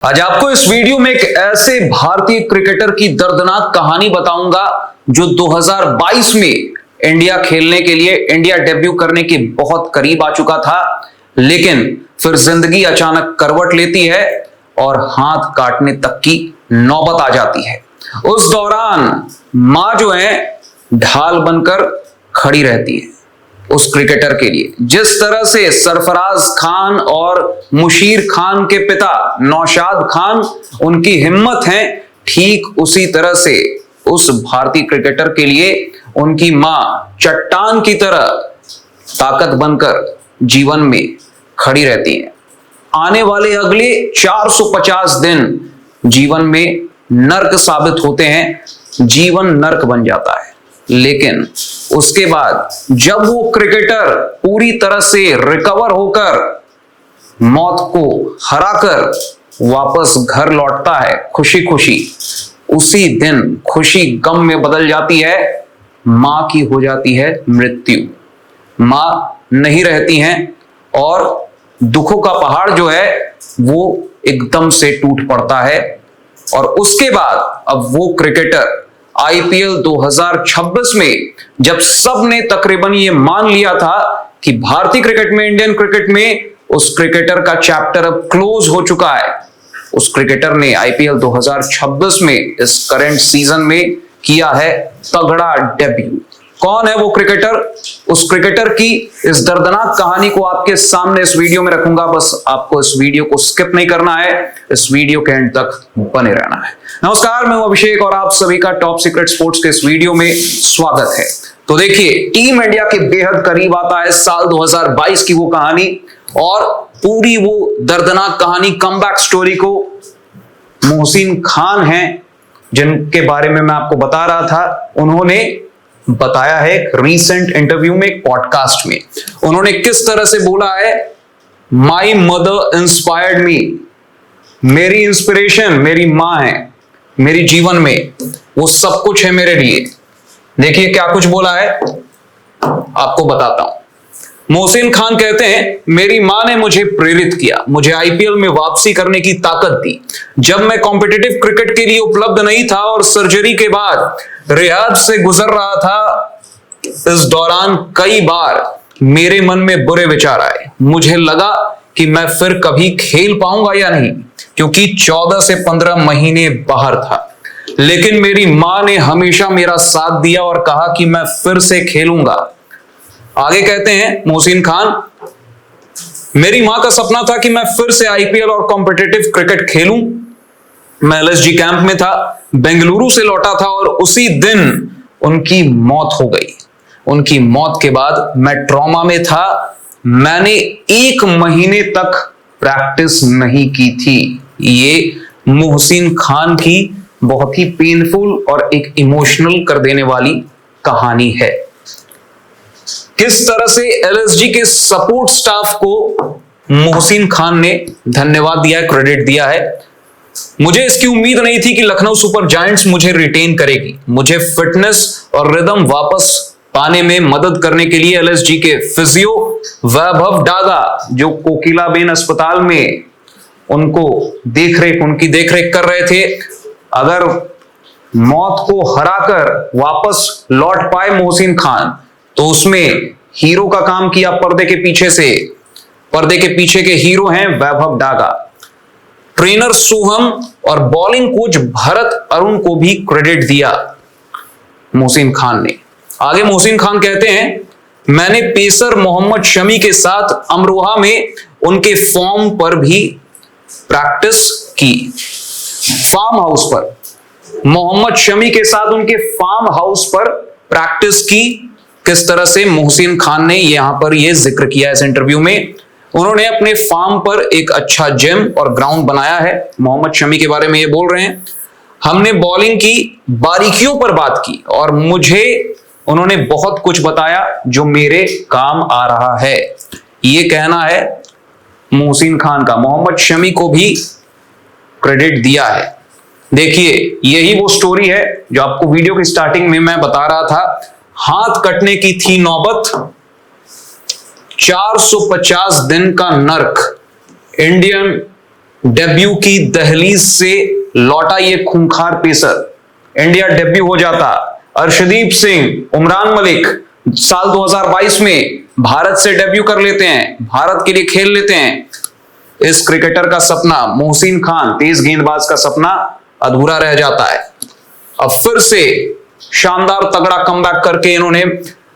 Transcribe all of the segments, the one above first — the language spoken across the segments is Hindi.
आज आपको इस वीडियो में एक ऐसे भारतीय क्रिकेटर की दर्दनाक कहानी बताऊंगा जो 2022 में इंडिया खेलने के लिए इंडिया डेब्यू करने के बहुत करीब आ चुका था, लेकिन फिर जिंदगी अचानक करवट लेती है और हाथ काटने तक की नौबत आ जाती है। उस दौरान मां जो है ढाल बनकर खड़ी रहती है उस क्रिकेटर के लिए। जिस तरह से सरफराज खान और मुशीर खान के पिता नौशाद खान उनकी हिम्मत है, ठीक उसी तरह से उस भारतीय क्रिकेटर के लिए उनकी मां चट्टान की तरह ताकत बनकर जीवन में खड़ी रहती है। आने वाले अगले 450 दिन जीवन में नर्क साबित होते हैं, जीवन नर्क बन जाता है। लेकिन उसके बाद जब वो क्रिकेटर पूरी तरह से रिकवर होकर मौत को हराकर वापस घर लौटता है खुशी खुशी, उसी दिन खुशी गम में बदल जाती है। मां की हो जाती है मृत्यु, मां नहीं रहती हैं और दुखों का पहाड़ जो है वो एकदम से टूट पड़ता है। और उसके बाद अब वो क्रिकेटर आईपीएल 2026 में जब सबने तकरीबन ये मान लिया था कि भारतीय क्रिकेट में, इंडियन क्रिकेट में उस क्रिकेटर का चैप्टर अब क्लोज हो चुका है, उस क्रिकेटर ने आईपीएल 2026 में इस करंट सीजन में किया है तगड़ा डेब्यू। कौन है वो क्रिकेटर? उस क्रिकेटर की इस दर्दनाक कहानी को आपके सामने इस वीडियो में रखूंगा। बस आपको इस वीडियो को स्किप नहीं करना है, इस वीडियो के एंड तक बने रहना है। नमस्कार, मैं हूं अभिषेक और आप सभी का टॉप सीक्रेट स्पोर्ट्स के इस वीडियो में स्वागत है। तो देखिए, टीम इंडिया के बेहद करीब आता है साल 2022 की वो कहानी, और पूरी वो दर्दनाक कहानी, कमबैक स्टोरी को मोहसिन खान हैं जिनके बारे में मैं आपको बता रहा था, उन्होंने बताया है एक रीसेंट इंटरव्यू में, एक पॉडकास्ट में। उन्होंने किस तरह से बोला है, माई मदर इंस्पायर्ड मी, मेरी इंस्पिरेशन मेरी मां है, मेरी जीवन में वो सब कुछ है मेरे लिए। देखिए क्या कुछ बोला है, आपको बताता हूं। मोहसिन खान कहते हैं, मेरी मां ने मुझे प्रेरित किया, मुझे आईपीएल में वापसी करने की ताकत दी। जब मैं कॉम्पिटिटिव क्रिकेट के लिए उपलब्ध नहीं था और सर्जरी के बाद रिहाब से गुजर रहा था, इस दौरान कई बार मेरे मन में बुरे विचार आए। मुझे लगा कि मैं फिर कभी खेल पाऊंगा या नहीं, क्योंकि 14 से 15 महीने बाहर था। लेकिन मेरी मां ने हमेशा मेरा साथ दिया और कहा कि मैं फिर से खेलूंगा। आगे कहते हैं मोहसिन खान, मेरी मां का सपना था कि मैं फिर से आईपीएल और कॉम्पिटिटिव क्रिकेट खेलूं। मैं एलएसजी कैंप में था, बेंगलुरु से लौटा था और उसी दिन उनकी मौत हो गई। उनकी मौत के बाद मैं ट्रॉमा में था। मैंने 1 महीने तक प्रैक्टिस नहीं की थी। ये मोहसिन खान की बहुत ही पेनफुल और एक इमोशनल कर देने वाली कहानी है। किस तरह से एलएसजी के सपोर्ट स्टाफ को मोहसिन खान ने धन्यवाद दिया है, क्रेडिट दिया है। मुझे इसकी उम्मीद नहीं थी कि लखनऊ सुपर जायंट्स मुझे रिटेन करेगी। मुझे फिटनेस और रिदम वापस पाने में मदद करने के लिए एलएसजी के फिजियो वैभव डागा, जो कोकिलाबेन अस्पताल में उनकी देखरेख कर रहे थे, अगर मौत को हराकर वापस लौट पाए मोहसिन खान, तो उसमें हीरो का काम किया पर्दे के पीछे के हीरो हैं वैभव डागा। ट्रेनर सोहम और बॉलिंग कोच भरत अरुण को भी क्रेडिट दिया मोहसिन खान ने। आगे मोहसिन खान कहते हैं, मैंने पेसर मोहम्मद शमी के साथ अमरोहा में उनके फॉर्म पर भी प्रैक्टिस की। फार्म हाउस पर मोहम्मद शमी के साथ उनके फार्म हाउस पर प्रैक्टिस की। किस तरह से मोहसिन खान ने यहां पर यह जिक्र किया इस इंटरव्यू में। उन्होंने अपने फार्म पर एक अच्छा जिम और ग्राउंड बनाया है। मोहम्मद शमी के बारे में ये बोल रहे हैं, हमने बॉलिंग की बारीकियों पर बात की और मुझे उन्होंने बहुत कुछ बताया जो मेरे काम आ रहा है। ये कहना है मोहसिन खान का। मोहम्मद शमी को भी क्रेडिट दिया है। देखिए, यही वो स्टोरी है जो आपको वीडियो की स्टार्टिंग में मैं बता रहा था। हाथ कटने की थी नौबत, 450 दिन का नर्क इंडियन डेब्यू की दहलीज से लौटा ये खूंखार पेसर, इंडिया डेब्यू हो जाता। अर्शदीप सिंह, उमरान मलिक साल 2022 में भारत से डेब्यू कर लेते हैं, भारत के लिए खेल लेते हैं। इस क्रिकेटर का सपना, मोहसिन खान तेज गेंदबाज का सपना अधूरा रह जाता है। अब फिर से शानदार तगड़ा कमबैक करके इन्होंने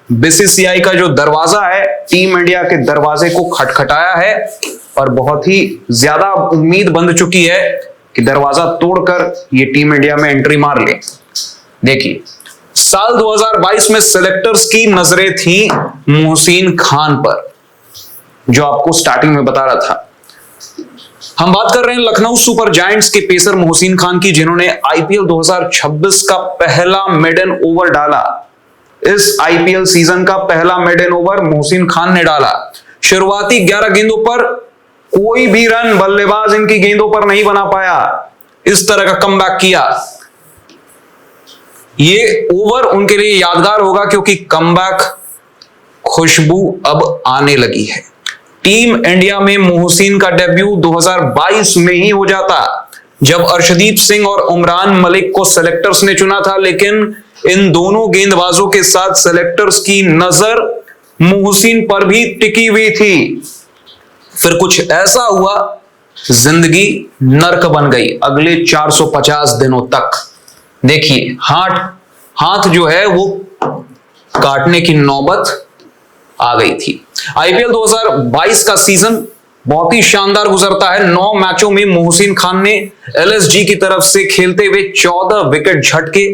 बीसीसीआई का जो दरवाजा है, टीम इंडिया के दरवाजे को खटखटाया है और बहुत ही ज्यादा उम्मीद बंध चुकी है कि दरवाजा तोड़कर ये टीम इंडिया में एंट्री मार ले। देखिए, साल 2022 में सिलेक्टर्स की नजरें थी मोहसिन खान पर, जो आपको स्टार्टिंग में बता रहा था। हम बात कर रहे हैं लखनऊ सुपर जायंट्स के पेसर मोहसिन खान की, जिन्होंने आईपीएल 2026 का पहला मेडन ओवर डाला। इस आईपीएल सीजन का पहला मेडन ओवर मोहसिन खान ने डाला। शुरुआती 11 गेंदों पर कोई भी रन बल्लेबाज इनकी गेंदों पर नहीं बना पाया। इस तरह का कमबैक किया। ये ओवर उनके लिए यादगार होगा क्योंकि कमबैक खुशबू अब आने लगी है। टीम इंडिया में मोहसिन का डेब्यू 2022 में ही हो जाता, जब अर्शदीप सिंह और उमरान मलिक को सेलेक्टर्स ने चुना था, लेकिन इन दोनों गेंदबाजों के साथ सेलेक्टर्स की नजर मोहसिन पर भी टिकी हुई थी। फिर कुछ ऐसा हुआ, जिंदगी नर्क बन गई अगले 450 दिनों तक। देखिए, हाथ जो है वो काटने की नौबत आ गई थी। आईपीएल 2022 का सीजन बहुत ही शानदार गुजरता है। 9 मैचों में मोहसिन खान ने एलएसजी की तरफ से खेलते हुए 14 विकेट झटके।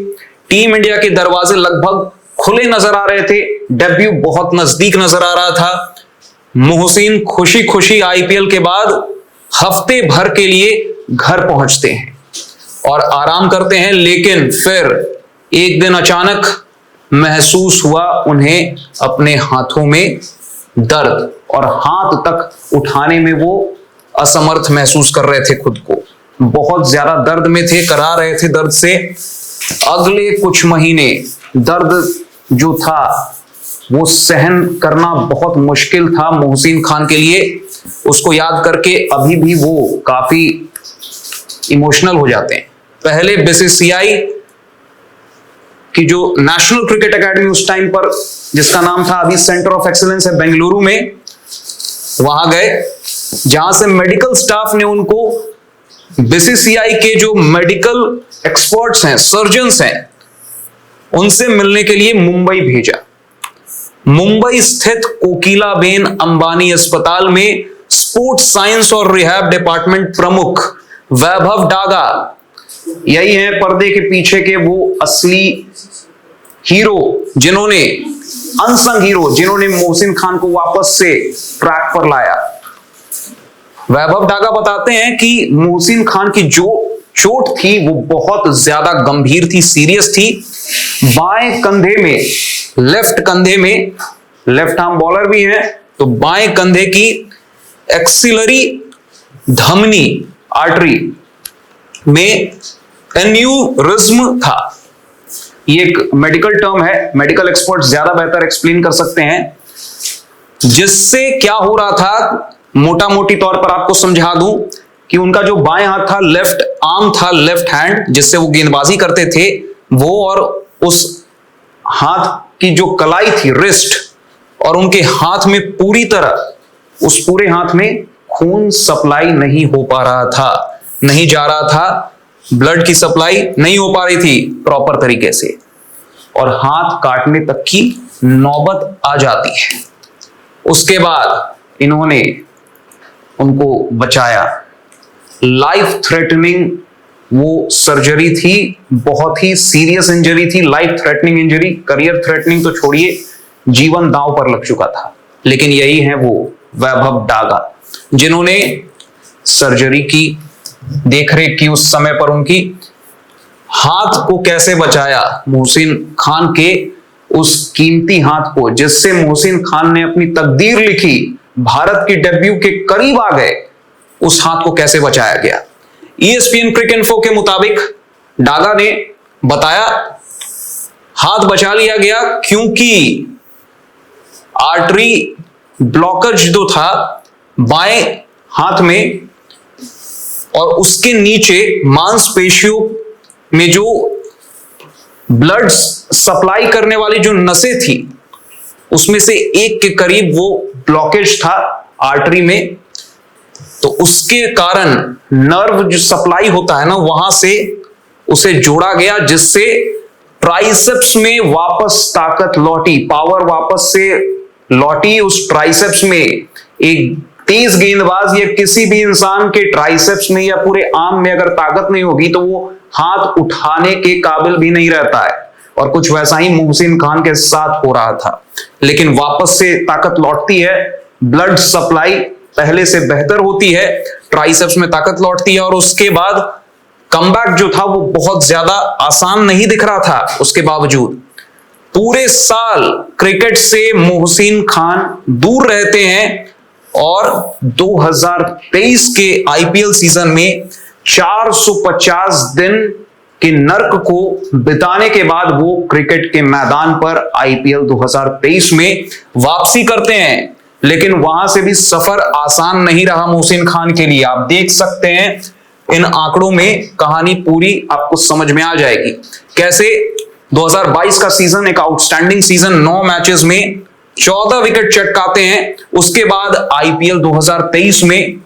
टीम इंडिया के दरवाजे लगभग खुले नजर आ रहे थे, डेब्यू बहुत नजदीक नजर आ रहा था। मोहसिन खुशी खुशी आईपीएल के बाद हफ्ते भर के लिए घर पहुंचते हैं और आराम करते हैं, लेकिन फिर एक दिन अचानक महसूस हुआ उन्हें अपने हाथों में दर्द, और हाथ तक उठाने में वो असमर्थ महसूस कर रहे थे खुद को। बहुत ज्यादा दर्द में थे, करा रहे थे दर्द से। अगले कुछ महीने दर्द जो था वो सहन करना बहुत मुश्किल था मोहसिन खान के लिए। उसको याद करके अभी भी वो काफी इमोशनल हो जाते हैं। पहले बीसीसीआई कि जो नेशनल क्रिकेट एकेडमी उस टाइम पर, जिसका नाम था अभी सेंटर ऑफ एक्सीलेंस है बेंगलुरु में, वहां गए, जहां से मेडिकल स्टाफ ने उनको बीसीसीआई के जो मेडिकल एक्सपर्ट्स हैं, सर्जन्स हैं, उनसे मिलने के लिए मुंबई भेजा। मुंबई स्थित कोकिलाबेन अंबानी अस्पताल में स्पोर्ट्स साइंस और रिहैब डिपार्टमेंट प्रमुख वैभव डागा, यही है पर्दे के पीछे के वो असली हीरो, जिन्होंने अनसंग हीरो, जिन्होंने मोहसिन खान को वापस से ट्रैक पर लाया। वैभव डागा बताते हैं कि मोहसिन खान की जो चोट थी वो बहुत ज्यादा गंभीर थी, सीरियस थी। बाएं कंधे में, लेफ्ट कंधे में, लेफ्ट आर्म बॉलर भी है, तो बाएं कंधे की एक्सिलरी धमनी आर्टरी में एन्यूरिज्म था। ये एक मेडिकल टर्म है, मेडिकल एक्सपर्ट ज्यादा बेहतर एक्सप्लेन कर सकते हैं। जिससे क्या हो रहा था, मोटा मोटी तौर पर आपको समझा दूं कि उनका जो बाएं हाथ था, लेफ्ट आर्म था, लेफ्ट हैंड, जिससे वो गेंदबाजी करते थे, वो और उस हाथ की जो कलाई थी, रिस्ट, और उनके हाथ में पूरी तरह, उस पूरे हाथ में खून सप्लाई नहीं हो पा रहा था, नहीं जा रहा था, ब्लड की सप्लाई नहीं हो पा रही थी प्रॉपर तरीके से, और हाथ काटने तक की नौबत आ जाती है। उसके बाद इन्होंने उनको बचाया। लाइफ थ्रेटनिंग वो सर्जरी थी, बहुत ही सीरियस इंजरी थी, life threatening injury, career threatening तो छोड़िए, जीवन दांव पर लग चुका था। लेकिन यही है वो वैभव डागा, जिन्होंने सर्जरी की, देखरेख की उस समय पर, उनकी हाथ को कैसे बचाया, मोहसिन खान के उस कीमती हाथ को, जिससे मोहसिन खान ने अपनी तकदीर लिखी, भारत की डेब्यू के करीब आ गए, उस हाथ को कैसे बचाया गया। ESPN क्रिक इन्फो के मुताबिक डागा ने बताया हाथ बचा लिया गया क्योंकि आर्टरी ब्लॉकेज जो था बाएं हाथ में, और उसके नीचे मांसपेशियों में जो ब्लड सप्लाई करने वाली जो नसें थी उसमें से एक के करीब वो ब्लॉकेज था आर्टरी में, तो उसके कारण नर्व जो सप्लाई होता है ना वहां से उसे जोड़ा गया, जिससे ट्राइसेप्स में वापस ताकत लौटी, पावर वापस से लौटी उस ट्राइसेप्स में। एक तेज गेंदबाज या किसी भी इंसान के ट्राइसेप्स में या पूरे आर्म में अगर ताकत नहीं होगी तो वो हाथ उठाने के काबिल भी नहीं रहता है, और कुछ वैसा ही मोहसिन खान के साथ हो रहा था। लेकिन वापस से ताकत लौटती है, ब्लड सप्लाई पहले से बेहतर होती है, ट्राइसेप्स में ताकत लौटती है, और उसके बाद कमबैक जो था वो बहुत ज्यादा आसान नहीं दिख रहा था। उसके बावजूद पूरे साल क्रिकेट से मोहसिन खान दूर रहते हैं, और 2023 के आईपीएल सीजन में 450 दिन के नर्क को बिताने के बाद वो क्रिकेट के मैदान पर आईपीएल 2023 में वापसी करते हैं। लेकिन वहां से भी सफर आसान नहीं रहा मोहसिन खान के लिए। आप देख सकते हैं इन आंकड़ों में, कहानी पूरी आपको समझ में आ जाएगी कैसे 2022 का सीजन एक आउटस्टैंडिंग सीजन, 9 मैचेस में 14 विकेट चटकाते हैं। उसके बाद आईपीएल 2023 में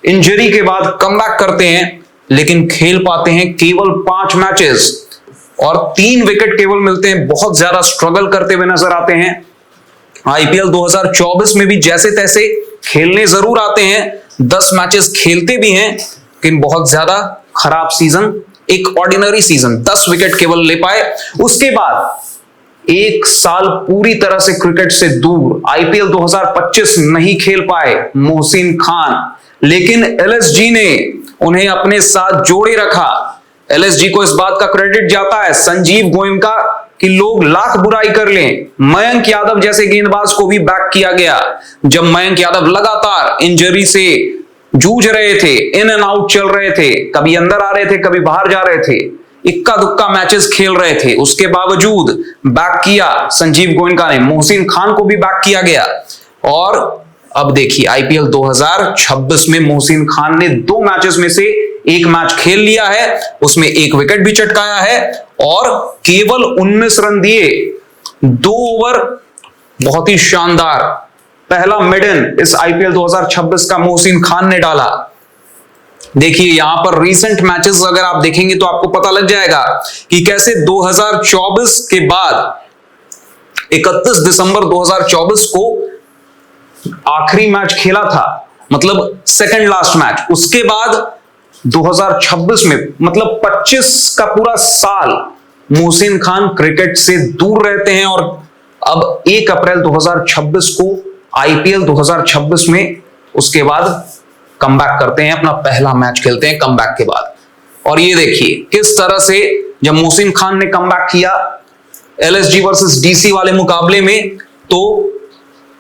इंजरी के बाद कमबैक करते हैं, लेकिन खेल पाते हैं केवल 5 मैचेस और 3 विकेट केवल मिलते हैं। बहुत ज्यादा स्ट्रगल करते हुए नजर आते हैं। आईपीएल 2024 में भी जैसे तैसे खेलने जरूर आते हैं, 10 मैचेस खेलते भी हैं, लेकिन बहुत ज्यादा खराब सीजन, एक ऑर्डिनरी सीजन, 10 विकेट केवल ले पाए। उसके बाद एक साल पूरी तरह से क्रिकेट से दूर, आईपीएल 2025 नहीं खेल पाए मोहसिन खान, लेकिन एलएसजी ने उन्हें अपने साथ जोड़े रखा। एलएसजी को इस बात का क्रेडिट जाता है, संजीव गोयनका कि लोग लाख बुराई कर लें, मयंक यादव जैसे गेंदबाज को भी बैक किया गया। जब मयंक यादव लगातार इंजरी से जूझ रहे थे, इन एंड आउट चल रहे थे, कभी अंदर आ रहे थे, कभी बाहर जा रहे थे, इक्का दुक्का मैचेस खेल रहे थे, उसके बावजूद बैक किया संजीव गोयनका ने, मोहसिन खान को भी बैक किया गया। और अब देखिए आईपीएल 2026 में मोहसिन खान ने 2 मैचेस में से 1 मैच खेल लिया है, उसमें 1 विकेट भी चटकाया है और केवल 19 रन दिए, 2 ओवर, बहुत ही शानदार पहला मिडन इस आईपीएल 2026 का मोहसिन खान ने डाला। देखिए यहां पर रीसेंट मैचेस अगर आप देखेंगे तो आपको पता लग जाएगा कि कैसे 2024 के बाद 31 दिसंबर 2024 को आखिरी मैच खेला था, मतलब सेकंड लास्ट मैच। उसके बाद 2026 में मतलब 25 का पूरा साल मोहसिन खान क्रिकेट से दूर रहते हैं, और अब 1 अप्रैल 2026 को आईपीएल 2026 में उसके बाद कमबैक करते हैं, अपना पहला मैच खेलते हैं कमबैक के बाद। और ये देखिए किस तरह से जब मोहसिन खान ने कमबैक किया एलएसजी वर्सेस डीसी वाले मुकाबले में, तो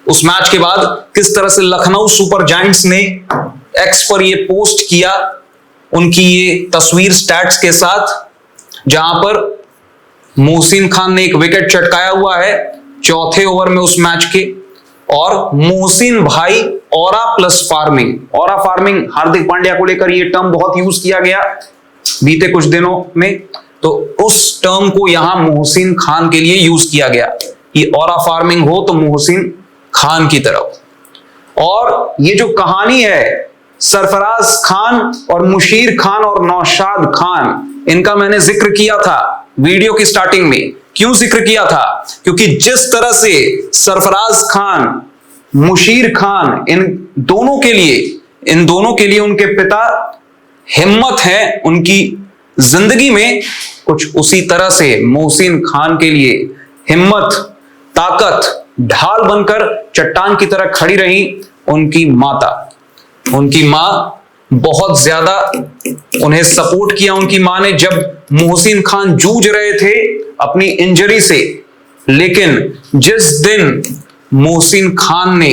उस मैच के बाद किस तरह से लखनऊ सुपर जायंट्स ने एक्स पर ये पोस्ट किया, उनकी ये तस्वीर स्टैट्स के साथ, जहां पर मोहसिन खान ने 1 विकेट चटकाया हुआ है 4थे ओवर में उस मैच के। और मोहसिन भाई aura plus farming, aura farming Hardik Pandya को लेकर ये टर्म बहुत यूज किया गया बीते कुछ दिनों में, तो उस टर्म को यहां मोहसिन खान के लिए यूज किया गया कि ऑरा फार्मिंग हो तो मोहसिन खान की तरफ। और ये जो कहानी है सरफराज खान और मुशीर खान और नौशाद खान, इनका मैंने जिक्र किया था वीडियो की स्टार्टिंग में। क्यों जिक्र किया था? क्योंकि जिस तरह से सरफराज खान, मुशीर खान, इन दोनों के लिए उनके पिता हिम्मत है उनकी जिंदगी में, कुछ उसी तरह से मोहसिन खान के लिए हिम्मत, ताकत, ढाल बनकर चट्टान की तरह खड़ी रही उनकी माता। उनकी मां बहुत ज्यादा उन्हें सपोर्ट किया। उनकी मां ने जब मोहसिन खान जूझ रहे थे अपनी इंजरी से, लेकिन जिस दिन मोहसिन खान ने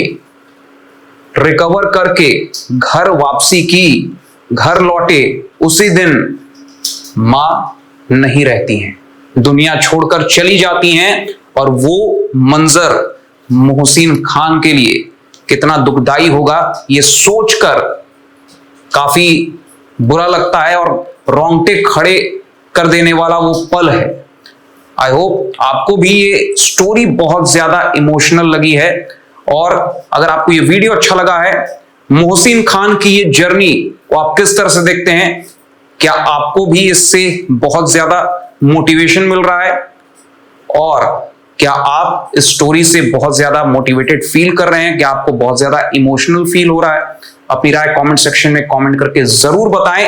रिकवर करके घर वापसी की, घर लौटे, उसी दिन मां नहीं रहती हैं, दुनिया छोड़कर चली जाती हैं। और वो मंजर मोहसिन खान के लिए कितना दुखदाई होगा ये सोचकर काफी बुरा लगता है और रोंगटे खड़े कर देने वाला वो पल है। आई होप आपको भी ये स्टोरी बहुत ज्यादा इमोशनल लगी है, और अगर आपको ये वीडियो अच्छा लगा है, मोहसिन खान की ये जर्नी वो आप किस तरह से देखते हैं, क्या आपको भी इससे बहुत ज्यादा मोटिवेशन मिल रहा है, और क्या आप इस स्टोरी से बहुत ज्यादा मोटिवेटेड फील कर रहे हैं, क्या आपको बहुत ज्यादा इमोशनल फील हो रहा है? अपनी राय कमेंट सेक्शन में कमेंट करके जरूर बताएं,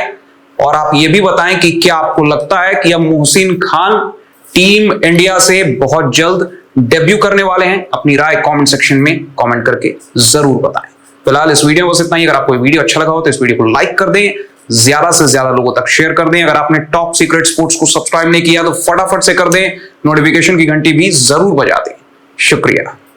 और आप ये भी बताएं कि क्या आपको लगता है कि अब मोहसिन खान टीम इंडिया से बहुत जल्द डेब्यू करने वाले हैं? अपनी राय कमेंट सेक्शन में कमेंट करके जरूर बताएं। फिलहाल इस वीडियो में बस इतना ही। अगर आपको ये वीडियो अच्छा लगा हो तो इस वीडियो को लाइक कर दें, ज्यादा से ज्यादा लोगों तक शेयर कर दें। अगर आपने टॉप सीक्रेट स्पोर्ट्स को सब्सक्राइब नहीं किया तो फटाफट से कर दें, नोटिफिकेशन की घंटी भी जरूर बजा दें। शुक्रिया।